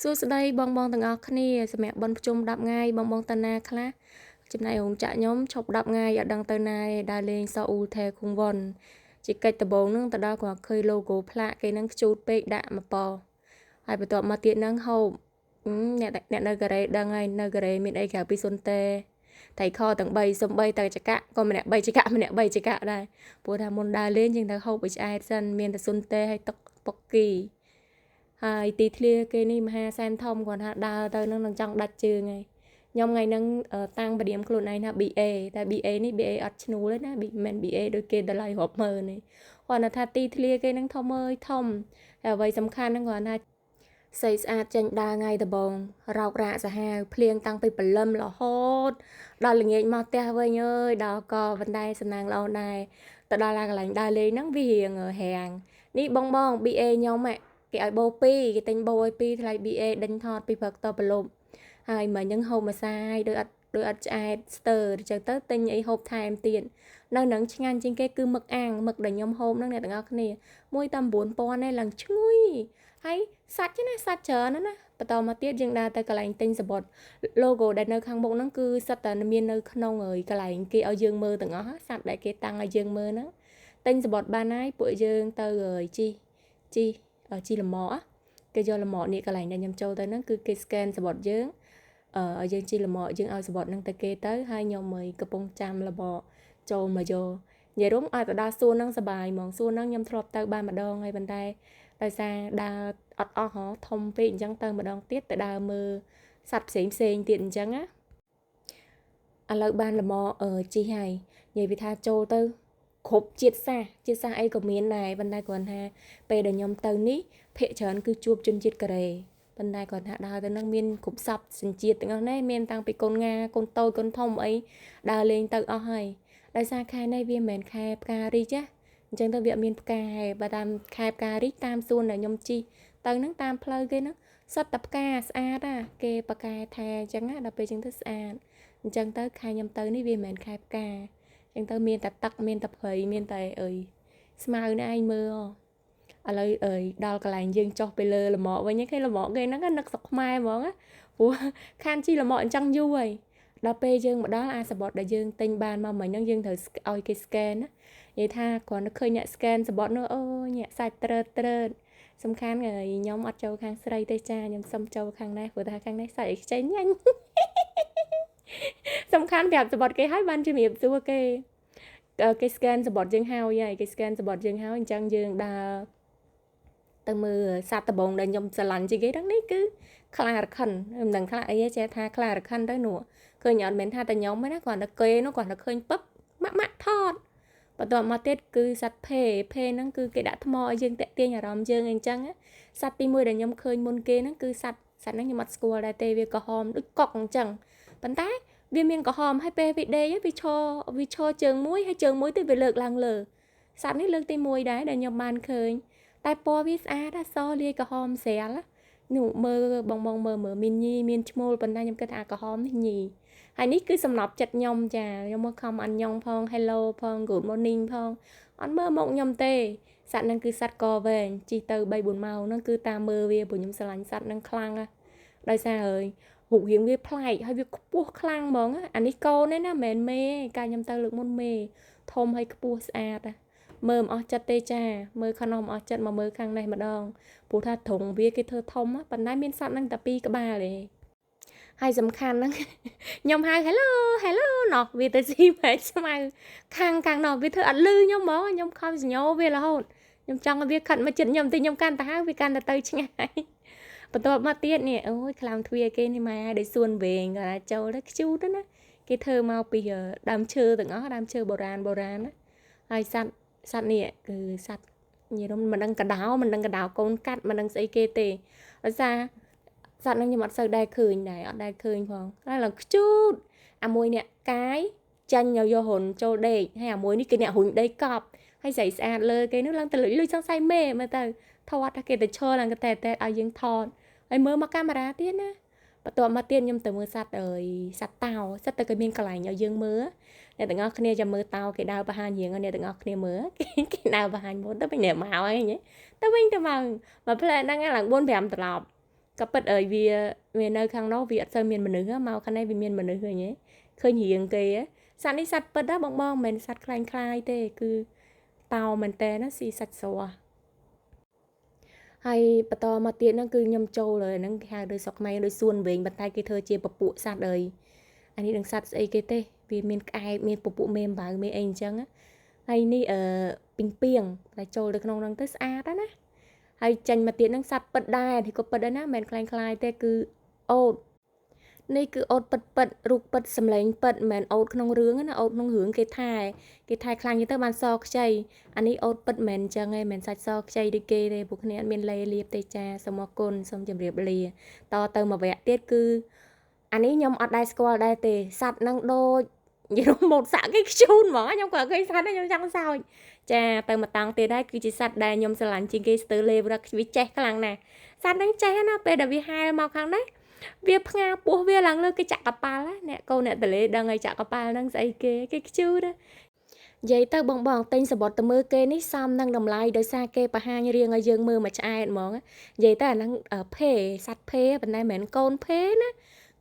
សួស្តីបងបងទាំងអស់គ្នាសម្រាប់បនប្រជុំ10ថ្ងៃបងបងតាណាខ្លះចំណែករោងចក្រខ្ញុំឈប់10ថ្ងៃអត់ដឹងទៅណាឯដើរលេងសអ៊ូថែគង់វ៉ុនជាកិច្ចដំបូងនឹងទៅដល់គាត់ឃើញ logo ផ្លាកគេនឹងខ្ជូតពេកដាក់មកប៉ហើយបន្ទាប់មកទៀតនឹងហូបអ្នកនៅកូរ៉េដឹងហើយនៅកូរ៉េមានអីក្រៅពីស៊ុនតេថៃខទាំង3សំបីតែចកៈក៏ម្នាក់3ចកៈម្នាក់3ចកៈដែរព្រោះថាមុនដើរលេងជាងទៅហូបឲ្យឆ្អែតសិនមានតែស៊ុនតេហើយទឹកបុកគីហើយទីធ្លាគេនេះមហាសែនធំគាត់ថាដើរទៅនឹងចង់ដាច់ជើងហើយខ្ញុំថ្ងៃហ្នឹងតាំងប្រៀមខ្លួនឯងថា BA តែ BA នេះ BA អត់ឈ្នួលទេណាមិនមែន BA ដូចគេតម្លៃរាប់ម៉ឺននេះគាត់ថាទីធ្លាគេហ្នឹងធំអើយធំហើយអ្វីសំខាន់ហ្នឹងគាត់ថាស្អីស្អាតចេញដើរថ្ងៃដំបងរោគរាកសាហាវភ្លៀងតាំងពីព្រលឹមរហូតដល់ល្ងាចមកផ្ទះវិញអើយដល់ក៏បណ្ដៃសំណាងល្អដែរទៅដល់កន្លែងដើរលេងហ្នឹងវារៀងរាំងនេះបង BA ខ្ញុំគេឲ្យបូ2គេទិញបូឲ្យ2ថ្លៃ BA ដេញថតពីព្រឹកតប្រឡប់ហើយមិញហ្នឹងហូបម្សាយដោយអត់ឆ្អែតស្ទើរអញ្ចឹងទៅទិញអីហូបថែមទៀតនៅនឹងឆ្ងាញ់ជាងគេគឺមឹកអាំងមឹកដែលខ្ញុំហូបហ្នឹងអ្នកទាំងអស់គ្នាមួយតែ9000ឯងឡើងឈ្ងុយហើយសាច់ណាសាច់ច្រើនណាបន្តមកទៀតយើងដើរទៅកន្លែងទិញសបុត logo ដែលនៅខាងមុខហ្នឹងគឺសិតតែមាននៅក្នុងកន្លែងគេឲ្យយើងមើលទាំងអស់សត្វដែលគេតាំងឲ្យយើងមើលហ្នឹងទិញសបុតបានហើយពួកយើងទៅជីលម៉គេយកលម៉នេះកន្លែងដែលខ្ញុំចូលទៅហ្នឹងគឺគេ scan សបុតយើងឲ្យយើងជីលម៉យើងឲ្យសបុតហ្នឹងទៅគេទៅហើយខ្ញុំកំពុងចាំលម៉ចូលមកយកនិយាយរួមឲ្យទៅដល់សួនហ្នឹងសប្បាយហ្មងសួនហ្នឹងខ្ញុំធ្លាប់ទៅបានម្ដងហើយប៉ុន្តែដោយសារដើរអត់អស់ហ៎ធំពេកអញ្ចឹងទៅម្ដងទៀតទៅដើរមើលសត្វផ្សេងទៀតអញ្ចឹងណាឥឡូវបានលម៉ជីហើយនិយាយវាថាចូលទៅគ្រប់ជាតិសាសន៍អីក៏មានដែរប៉ុន្តែគ្រាន់ថាពេលដែលខ្ញុំទៅនេះភាគច្រើនគឺជួបជនជាតិកូរ៉េប៉ុន្តែគាត់ថាដើរទៅនឹងមានគ្រប់សពសញ្ជាតិទាំងអស់នេះមានតាំងពីកូនងាកូនតូចកូនធំអីដើរលេងទៅអស់ហើយដោយសារខែនេះវាមិនមែនខែផ្ការីកណាអញ្ចឹងទៅវាមានផ្កាហើយបើតាមខែផ្ការីកតាមសួនដែលខ្ញុំជីទៅនឹងតាមផ្លូវគេហ្នឹងសុទ្ធតែផ្កាស្អាតណាគេប្រកែថែអញ្ចឹងណាដល់ពេលអញ្ចឹងទៅស្អាតអញ្ចឹងទៅខែខ្ញុំទៅនេះវាមិនមែនខែផ្កាអញ្ចឹងទៅមានតែទឹកមានតែព្រៃមានតែស្មៅនេះឯងមើលឥឡូវដល់កន្លែងយើងចុះទៅលើលម៉វិញគេលម៉គេហ្នឹងនឹកស្រុកខ្មែរហ្មងណាព្រោះខានជីលម៉អញ្ចឹងយូរហើយដល់ពេលយើងមកដល់អាសបតដែលយើងទិញបានមកមិញហ្នឹងយើងត្រូវឲ្យគេ scan ណានិយាយថាគ្រាន់តែឃើញអ្នក scan សបតនោះអូញាក់សាច់ត្រើតសំខាន់ខ្ញុំអត់ចូលខាងស្រីទេចាខ្ញុំសុំចូលខាងនេះព្រោះថាខាងនេះសាច់ឲ្យខ្ចីញ៉ាញ់សំខាន់ប្រាប់សបតគេឲ្យបានជំរាបសួរគេscan សបតយើងហើយគេ scan សបតយើងហើយអញ្ចឹងយើងដើរទៅមើលសត្វដំបងដែលខ្ញុំស្រឡាញ់ជាងគេហ្នឹងនេះគឺខ្លារខិនមិនដឹងខ្លាអីទេចេះថាខ្លារខិនទៅនោះឃើញអត់មែនថាតែខ្ញុំទេណាគ្រាន់តែគេនោះគ្រាន់តែឃើញពឹបម៉ាក់ថតបន្ទាប់មកទៀតគឺសត្វភេហ្នឹងគឺគេដាក់ថ្មឲ្យយើងតាក់ទាញអារម្មណ៍យើងអញ្ចឹងសត្វទី1ដែលខ្ញុំឃើញមុនគេហ្នឹងគឺសត្វហ្នឹងខ្ញុំអត់ស្គាល់ដែរទេវាក្រហមដូចកុកអញ្ចឹងប៉ុន្តែវាមានក្រហមហើយពេលវាដេកវាឈរជើងមួយហើយជើងមួយទៀតវាលើកឡើងលើសត្វនេះលើកទី1ដែរដែលខ្ញុំបានឃើញតែពណ៌វាស្អាតណាសលាយក្រហមស្រាលនោះមើលបងមើលមានញីមានឈ្មោលប៉ុន្តែខ្ញុំគិតថាក្រហមនេះញីហើយនេះគឺសំណប់ចិត្តខ្ញុំចាខ្ញុំមកខំអានញ៉ុងផង hello ផង good morning ផងអត់មើលមកខ្ញុំទេសត្វហ្នឹងគឺសត្វកវែងជីទៅ3 4ម៉ោងហ្នឹងគឺតាមមើលវាព្រោះខ្ញុំស្រឡាញ់សត្វហ្នឹងខ្លាំងណាស់ដោយសាររូបរាងវាប្លែកហើយវាខ្ពស់ខ្លាំងហ្មងអានេះកូនទេណាមិនមែនមេកាលខ្ញុំទៅលើកមុនមេធំហើយខ្ពស់ស្អាតមើលមិនអស់ចិត្តទេចាមើលខាងនោះមិនអស់ចិត្តមកមើលខាងនេះម្ដងព្រោះថាត្រង់វាគេធ្វើធំប៉ុន្តែមានសត្វហ្នឹងតែ2ក្បាលទេហើយសំខាន់ហ្នឹងខ្ញុំហៅ hello ណោះវាទៅស៊ីមែកស្មៅខាងណោះវាធ្វើអត់លឺខ្ញុំហ្មងខ្ញុំខំសញ្ញោវារហូតខ្ញុំចង់ឲ្យវាខិតមកចិត្តខ្ញុំទីខ្ញុំកាន់តែហៅវាកាន់តែទៅឆ្ងាយបន្ទាប់មកទៀតនេះអូយខ្លាំទ្វារគេនេះម៉ែដែលសួនវែងគាត់ចូលទៅខ្ជូតណាគេធ្វើមកពីដើមឈើទាំងអស់ដើមឈើបុរាណណាហើយសត្វនេះគឺសត្វនិយាយមិនដឹងកដោកូនកាត់មិនដឹងស្អីគេទេដោយសារសត្វហ្នឹងខ្ញុំអត់សូវដែរឃើញដែរអត់ដែរឃើញផងហើយឡើងខ្ជូតអាមួយនេះកាយចាញ់យកហ៊ុនចូលដេកហើយអាមួយនេះគេអ្នកហ៊ុញដីកប់ហើយស្រីស្អាតលើគេនោះឡើងទៅលុយសង្ស័យមេមើលទៅថតថាគេទៅឈរឡើងតែឲ្យយើងថតហើយមើលមកកាមេរ៉ាទៀតណាបន្ទាប់មកទៀតខ្ញុំទៅមើលសត្វសត្វតោសិតតែគេមានកន្លែងឲ្យយើងមើលអ្នកទាំងអស់គ្នាចាំមើលតោគេដើរបង្ហាញរៀងអ្នកទាំងអស់គ្នាមើលគេដើរបង្ហាញមុនទៅវិញអ្នកមកហើយទៅវិញទៅមកមកផ្លែហ្នឹងឡើង4 5ត្រឡប់ ก็เปิดvì nơi khang đó vì ở miền mình nữa màu khang này vì miền mình nữa rồi nhé khơi hiền kì á sạch đi sạch ปิดđó bong bong mình sạchคลายๆthế cứ tàu mình té nó xì sạch sủa hay bắt đầu mà tiền nó cứ nhâm trâu rồi nó hàng đời sọc mày đời xuân về bàn tay cái thơ chia bập bụ sạch đời anh ấy đừng sạch ấy cái tê vì miền ai miền bập bụ mềm bảo miền anh chăng á hay ni ở ping pieng là trâu được nông năng tới xa đó nè hay chanh mà tiền nó sạch bật đai thì có bật đó nè mình clai thế cứ ô នេះគឺអូតប៉ិតប៉ិតរូបប៉ិតសម្លេងប៉ិតមិនមែនអូតក្នុងរឿងណាអូតក្នុងរឿងគេថែខ្លាំងទៅបានសខ្ចីអានេះអូតប៉ិតមិនអញ្ចឹងឯងមិនសាច់សខ្ចីដូចគេទេពួកគ្នាអត់មានលេលៀបទេចាសូមអរគុណសូមជម្រាបលាតទៅមួយវគ្គទៀតគឺអានេះខ្ញុំអត់ដែរស្គាល់ដែរទេសัตว์នឹងដូចនិយាយមកសាក់គេខ្ជូនហ្មងខ្ញុំក៏ឃើញសัตว์ខ្ញុំចង់សើចចាទៅមកតង់ទៀតដែរគឺជាសัตว์ដែលខ្ញុំស្រឡាញ់ជាងគេស្ទើរលេវរកវាចេះខ្លាំងណាស់សัตว์នឹងចេះណាពេលដែលវាហែលមកខាងនេះ វាផ្ងាពោះវាឡើងលើគេចាក់កប៉ាល់អ្នកកូនអ្នកតលេដឹងឲ្យចាក់កប៉ាល់ហ្នឹងស្អីគេខ្ជូរនិយាយទៅបងទិញសបត់ទៅមើលគេនេះសមនឹងតម្លៃដោយសារគេបង្ហាញរៀងឲ្យយើងមើលមួយឆ្អែតហ្មងនិយាយទៅអាហ្នឹងភេសัตว์ភេប៉ុន្តែមិនមែនកូនភេណា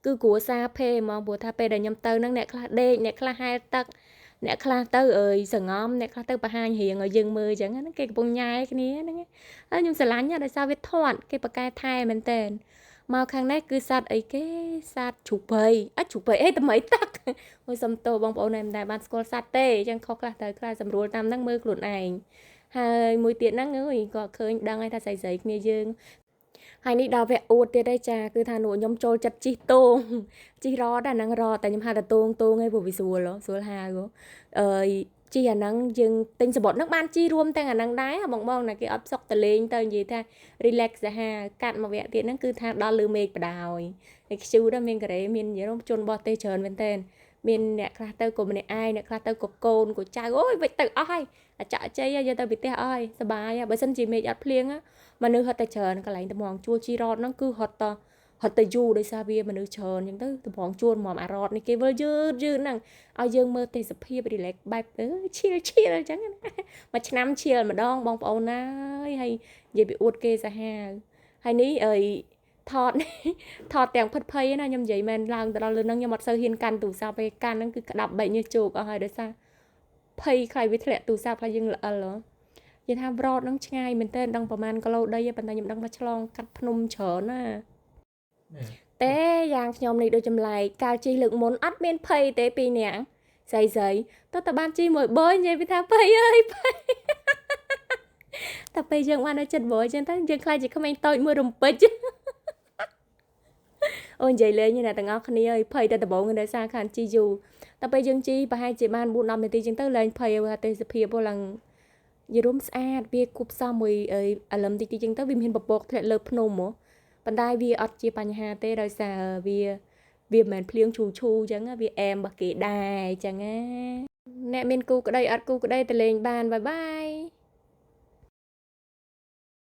គឺគ្រួសារភេហ្មងព្រោះថាពេលដែលខ្ញុំទៅហ្នឹងអ្នកខ្លះដេកអ្នកខ្លះហែលទឹកអ្នកខ្លះទៅអើយសងំអ្នកខ្លះទៅបង្ហាញរៀងឲ្យយើងមើលអញ្ចឹងហ្នឹងគេកំពុងញ៉ែគ្នាហ្នឹងហើយខ្ញុំស្រឡាញ់ដោយសារវាធាត់គេបកកែថែមែនតើ មកខាងនេះគឺសัตว์អីគេសัตว์ជ្រូកព្រៃជ្រូកព្រៃអីថ្មីទឹកមួយសុំតោបងប្អូនតែបានស្គាល់សัตว์ទេអញ្ចឹងខុសខ្លះទៅខ្លះសម្រួលតាមហ្នឹងមើលខ្លួនឯងហើយមួយទៀតហ្នឹងអើយក៏ឃើញដឹងហើយថាស្រីៗគ្នាយើងហើយនេះដល់វគ្គអួតទៀតហើយចាគឺថានោះខ្ញុំចូលចិត្តជីតងជីរត់អាហ្នឹងរត់តែខ្ញុំហៅថាតងឯងព្រោះវាស្រួលហៅអើយ ជីអាហ្នឹងយើងទិញសបត់ហ្នឹងបានជីរួមទាំងអាហ្នឹងដែរបងណាគេអត់សុកតលេងទៅនិយាយថា relax សាហាកាត់មកវគ្គទៀតហ្នឹងគឺថាដល់លើមេឃបដ ாய் ហើយខ្ជូរមានការ៉េមាននិយាយជនបោះទេច្រើនមែនតើមានអ្នកខ្លះទៅក៏ម្នាក់ឯងអ្នកខ្លះទៅក៏កូនក៏ចៅអូយវិចទៅអស់ហើយអាចចៃយកទៅពីផ្ទះអស់ហើយសបាយបើសិនជាមេឃអត់ភ្លៀងមនុស្សហត់តែច្រើនកន្លែងតំងជួជីរ៉តហ្នឹងគឺហត់ត ហត់ទៅយូរដោយសារវាមនុស្សច្រើនអញ្ចឹងទៅតំងជួនមកអារ៉តនេះគេវិលយឺតហ្នឹងឲ្យយើងមើលទេសភាព relax បែបឈៀលអញ្ចឹងមួយឆ្នាំឈៀលម្ដងបងប្អូនណាហើយនិយាយពីអួតគេសាហាវហើយនេះអើយថតទាំងផិតភ័យណាខ្ញុំនិយាយមែនឡើងទៅដល់លើហ្នឹងខ្ញុំអត់សូវហ៊ានកាន់ទូរស័ព្ទទេកាន់ហ្នឹងគឺក្តាប់បែកញើសជោកអស់ហើយដោយសារភ័យខ្លាចវាធ្លាក់ទូរស័ព្ទខ្លាចយើងល្អិលនិយាយថារ៉តហ្នឹងឆ្ងាយមែនតើដឹងប្រហែលគីឡូដីប៉ុន្តែខ្ញុំដឹងថាឆ្លងកាត់ភ្នំច្រើនណា តែយ៉ាងខ្ញុំនេះដូចចម្លែកកាលជីលើកមុនអត់មានភ័យទេពីរនាក់ស្រីទៅតែបានជីមួយបើនិយាយពីថាភ័យអើយភ័យតែពេលយើងបាននៅចិត្តបើអញ្ចឹងទៅយើងខ្លាចជាក្មេងតូចមួយរំពេចអូនិយាយលេងណាទាំងអស់គ្នាអើយភ័យតែដំបងនៅសារខានជីយូតែពេលយើងជីប្រហែលជាបាន 4-10 នាទីអញ្ចឹងទៅលែងភ័យហើយទេសភាពឡើងយរុំស្អាតវាគប់សមមួយអាលឹមតិចៗអញ្ចឹងទៅវាមានពពកធ្លាក់លើភ្នំហ៎ ប៉ុន្តែវាអត់ជាបញ្ហាទេដោយសារវាមិនមែនភ្លៀងឈូអញ្ចឹងវាអែមរបស់គេដែរអញ្ចឹងណាអ្នកមានគូក្ដីអត់គូក្ដីទៅលេងបានបាយបាយ